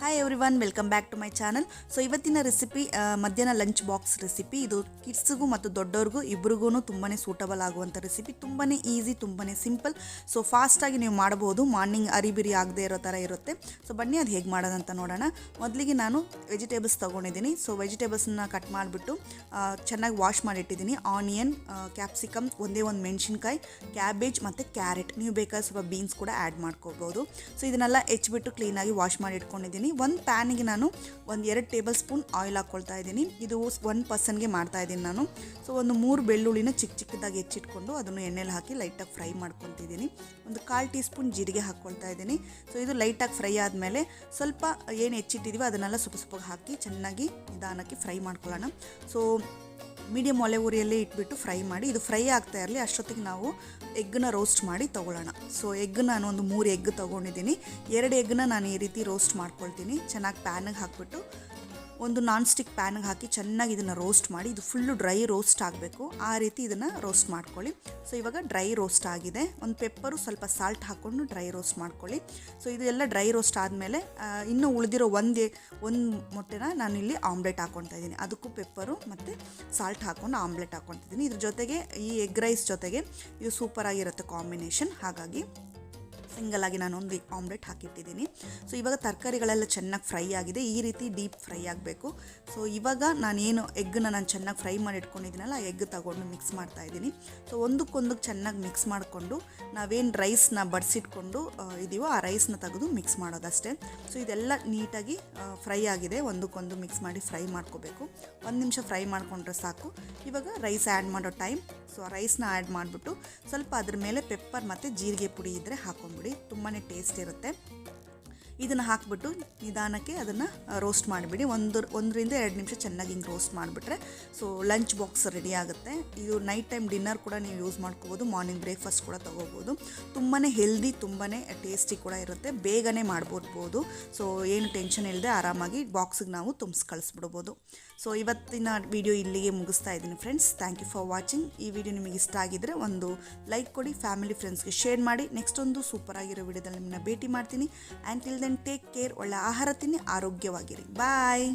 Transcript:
Hi everyone, welcome back to my channel. So ಇವತ್ತಿನ recipe ಮಧ್ಯಾಹ್ನ lunch box recipe. ಇದು ಕಿಡ್ಸ್ಗೂ ಮತ್ತು ದೊಡ್ಡವ್ರಿಗೂ ಇಬ್ಬರಿಗೂ ತುಂಬಾ ಸೂಟಬಲ್ ಆಗುವಂಥ ರೆಸಿಪಿ. ತುಂಬಾ ಈಸಿ, ತುಂಬಾ ಸಿಂಪಲ್. ಸೊ ಫಾಸ್ಟಾಗಿ ನೀವು ಮಾಡಬಹುದು. ಮಾರ್ನಿಂಗ್ ಅರಿಬಿರಿ ಆಗದೆ ಇರೋ ಥರ ಇರುತ್ತೆ. ಸೊ ಬನ್ನಿ ಅದು ಹೇಗೆ ಮಾಡೋದಂತ ನೋಡೋಣ. ಮೊದಲಿಗೆ ನಾನು ವೆಜಿಟೇಬಲ್ಸ್ ತೊಗೊಂಡಿದ್ದೀನಿ. ಸೊ ವೆಜಿಟೇಬಲ್ಸನ್ನ ಕಟ್ ಮಾಡಿಬಿಟ್ಟು ಚೆನ್ನಾಗಿ ವಾಶ್ ಮಾಡಿಟ್ಟಿದ್ದೀನಿ. ಆನಿಯನ್, ಕ್ಯಾಪ್ಸಿಕಮ್, ಒಂದೇ ಒಂದು ಮೆಣಸಿನ್ಕಾಯಿ, ಕ್ಯಾಬೇಜ್ ಮತ್ತು ಕ್ಯಾರೆಟ್. ನೀವು ಬೇಕಾದ್ರೆ ಸ್ವಲ್ಪ ಬೀನ್ಸ್ ಕೂಡ ಆ್ಯಡ್ ಮಾಡ್ಕೋಬೋದು. ಸೊ ಇದನ್ನೆಲ್ಲ ಹೆಚ್ಚಿಬಿಟ್ಟು ಕ್ಲೀನಾಗಿ ವಾಶ್ ಮಾಡಿ ಇಟ್ಕೊಂಡಿದ್ದೀನಿ. ಒಂದು ಪ್ಯಾನಿಗೆ ನಾನು 2 ಟೇಬಲ್ ಸ್ಪೂನ್ ಆಯಿಲ್ ಹಾಕ್ಕೊಳ್ತಾ ಇದ್ದೀನಿ. ಇದು 1 ಪರ್ಸನ್ಗೆ ಮಾಡ್ತಾ ಇದ್ದೀನಿ ನಾನು. ಸೊ ಒಂದು 3 ಬೆಳ್ಳುಳ್ಳಿನ ಚಿಕ್ಕದಾಗಿ ಹೆಚ್ಚಿಟ್ಕೊಂಡು ಅದನ್ನು ಎಣ್ಣೆಲಿ ಹಾಕಿ ಲೈಟಾಗಿ ಫ್ರೈ ಮಾಡ್ಕೊತಿದ್ದೀನಿ. ಒಂದು 1/4 ಟೀ ಸ್ಪೂನ್ ಜೀರಿಗೆ ಹಾಕ್ಕೊಳ್ತಾ ಇದ್ದೀನಿ. ಸೊ ಇದು ಲೈಟಾಗಿ ಫ್ರೈ ಆದಮೇಲೆ ಸ್ವಲ್ಪ ಏನು ಹೆಚ್ಚಿಟ್ಟಿದ್ದೀವೋ ಅದನ್ನೆಲ್ಲ ಸ್ವಲ್ಪ ಹಾಕಿ ಚೆನ್ನಾಗಿ ನಿಧಾನಕ್ಕೆ ಫ್ರೈ ಮಾಡ್ಕೊಳ್ಳೋಣ. ಸೊ ಮೀಡಿಯಮ್ ಒಲೆ ಉರಿಯಲ್ಲೇ ಇಟ್ಬಿಟ್ಟು ಫ್ರೈ ಮಾಡಿ. ಇದು ಫ್ರೈ ಆಗ್ತಾ ಇರಲಿ ಅಷ್ಟೊತ್ತಿಗೆ ನಾವು ಎಗ್ಗನ್ನ ರೋಸ್ಟ್ ಮಾಡಿ ತೊಗೊಳ್ಳೋಣ. ಸೊ ಎಗ್ ನಾನು ಒಂದು 3 ಎಗ್ ತೊಗೊಂಡಿದ್ದೀನಿ. 2 ಎಗ್ಗನ್ನ ನಾನು ಈ ರೀತಿ ರೋಸ್ಟ್ ಮಾಡ್ಕೊಳ್ತೀನಿ. ಚೆನ್ನಾಗಿ ಪ್ಯಾನಿಗೆ ಹಾಕ್ಬಿಟ್ಟು ಒಂದು ನಾನ್ ಸ್ಟಿಕ್ ಪ್ಯಾನಿಗೆ ಹಾಕಿ ಚೆನ್ನಾಗಿ ಇದನ್ನು ರೋಸ್ಟ್ ಮಾಡಿ. ಇದು ಫುಲ್ಲು ಡ್ರೈ ರೋಸ್ಟ್ ಆಗಬೇಕು, ಆ ರೀತಿ ಇದನ್ನು ರೋಸ್ಟ್ ಮಾಡ್ಕೊಳ್ಳಿ. ಸೊ ಇವಾಗ ಡ್ರೈ ರೋಸ್ಟ್ ಆಗಿದೆ. ಒಂದು ಪೆಪ್ಪರು, ಸ್ವಲ್ಪ ಸಾಲ್ಟ್ ಹಾಕ್ಕೊಂಡು ಡ್ರೈ ರೋಸ್ಟ್ ಮಾಡ್ಕೊಳ್ಳಿ. ಸೊ ಇದು ಎಲ್ಲ ಡ್ರೈ ರೋಸ್ಟ್ ಆದಮೇಲೆ ಇನ್ನೂ ಉಳಿದಿರೋ ಒಂದು ಮೊಟ್ಟೆನ ನಾನಿಲ್ಲಿ ಆಮ್ಲೆಟ್ ಹಾಕ್ಕೊಳ್ತಾ ಇದ್ದೀನಿ. ಅದಕ್ಕೂ ಪೆಪ್ಪರು ಮತ್ತು ಸಾಲ್ಟ್ ಹಾಕ್ಕೊಂಡು ಆಮ್ಲೆಟ್ ಹಾಕ್ಕೊತಿದ್ದೀನಿ. ಇದ್ರ ಜೊತೆಗೆ ಈ ಎಗ್ ರೈಸ್ ಜೊತೆಗೆ ಇದು ಸೂಪರಾಗಿರುತ್ತೆ ಕಾಂಬಿನೇಷನ್. ಹಾಗಾಗಿ ಸಿಂಗಲಾಗಿ ನಾನು ಒಂದು ಆಮ್ಲೆಟ್ ಹಾಕಿಟ್ಟಿದ್ದೀನಿ. ಸೊ ಇವಾಗ ತರಕಾರಿಗಳೆಲ್ಲ ಚೆನ್ನಾಗಿ ಫ್ರೈ ಆಗಿದೆ. ಈ ರೀತಿ ಡೀಪ್ ಫ್ರೈ ಆಗಬೇಕು. ಸೊ ಇವಾಗ ನಾನೇನು ಎಗ್ಗನ್ನ ನಾನು ಚೆನ್ನಾಗಿ ಫ್ರೈ ಮಾಡಿ ಇಟ್ಕೊಂಡಿದ್ದೀನಲ್ಲ, ಆ ಎಗ್ ತಗೊಂಡು ಮಿಕ್ಸ್ ಮಾಡ್ತಾಯಿದ್ದೀನಿ. ಸೊ ಒಂದಕ್ಕೊಂದಕ್ಕೆ ಚೆನ್ನಾಗಿ ಮಿಕ್ಸ್ ಮಾಡಿಕೊಂಡು ನಾವೇನು ರೈಸ್ನ ಬಡಿಸಿಟ್ಕೊಂಡು ಇದೀವೋ ಆ ರೈಸ್ನ ತೆಗೆದು ಮಿಕ್ಸ್ ಮಾಡೋದಷ್ಟೇ. ಸೊ ಇದೆಲ್ಲ ನೀಟಾಗಿ ಫ್ರೈ ಆಗಿದೆ. ಒಂದಕ್ಕೊಂದು ಮಿಕ್ಸ್ ಮಾಡಿ ಫ್ರೈ ಮಾಡ್ಕೋಬೇಕು. 1 ನಿಮಿಷ ಫ್ರೈ ಮಾಡಿಕೊಂಡ್ರೆ ಸಾಕು. ಇವಾಗ ರೈಸ್ ಆ್ಯಡ್ ಮಾಡೋ ಟೈಮ್. ಸೊ ರೈಸ್ನ ಆ್ಯಡ್ ಮಾಡಿಬಿಟ್ಟು ಸ್ವಲ್ಪ ಅದ್ರ ಮೇಲೆ ಪೆಪ್ಪರ್ ಮತ್ತು ಜೀರಿಗೆ ಪುಡಿ ಇದ್ದರೆ ಹಾಕೊಂಡ್ಬಿಡಿ. ತುಂಬಾ ಟೇಸ್ಟ್ ಇರುತ್ತೆ. ಇದನ್ನು ಹಾಕಿಬಿಟ್ಟು ನಿಧಾನಕ್ಕೆ ಅದನ್ನು ರೋಸ್ಟ್ ಮಾಡಿಬಿಡಿ. 1 ರಿಂದ 2 ನಿಮಿಷ ಚೆನ್ನಾಗಿ ಹಿಂಗೆ ರೋಸ್ಟ್ ಮಾಡಿಬಿಟ್ರೆ ಸೊ ಲಂಚ್ ಬಾಕ್ಸ್ ರೆಡಿ ಆಗುತ್ತೆ. ಇದು ನೈಟ್ ಟೈಮ್ ಡಿನ್ನರ್ ಕೂಡ ನೀವು ಯೂಸ್ ಮಾಡ್ಕೋಬೋದು. ಮಾರ್ನಿಂಗ್ ಬ್ರೇಕ್ಫಾಸ್ಟ್ ಕೂಡ ತೊಗೋಬೋದು. ತುಂಬಾ ಹೆಲ್ದಿ, ತುಂಬಾ ಟೇಸ್ಟಿ ಕೂಡ ಇರುತ್ತೆ. ಬೇಗನೆ ಮಾಡ್ಬೋದು. ಸೊ ಏನು ಟೆನ್ಷನ್ ಇಲ್ಲದೆ ಆರಾಮಾಗಿ ಬಾಕ್ಸಿಗೆ ನಾವು ತುಂಬಿಸಿ ಕಳಿಸ್ಬಿಡ್ಬೋದು. ಸೊ ಇವತ್ತಿನ ವಿಡಿಯೋ ಇಲ್ಲಿಗೆ ಮುಗಿಸ್ತಾ ಇದ್ದೀನಿ friends. Thank you for watching. ಈ ವಿಡಿಯೋ ನಿಮಗೆ ಇಷ್ಟ ಆಗಿದ್ದರೆ ಒಂದು ಲೈಕ್ ಕೊಡಿ, ಫ್ಯಾಮಿಲಿ ಫ್ರೆಂಡ್ಸ್ಗೆ ಶೇರ್ ಮಾಡಿ. ನೆಕ್ಸ್ಟ್ ಒಂದು ಸೂಪರ್ ಆಗಿರೋ ವಿಡಿಯೋದಲ್ಲಿ ನಿಮ್ಮನ್ನ ಭೇಟಿ ಮಾಡ್ತೀನಿ. And till then take care. ಒಳ್ಳೆ ಆಹಾರ ತಿನ್ನಿ, ಆರೋಗ್ಯವಾಗಿರಿ. ಬಾಯ್.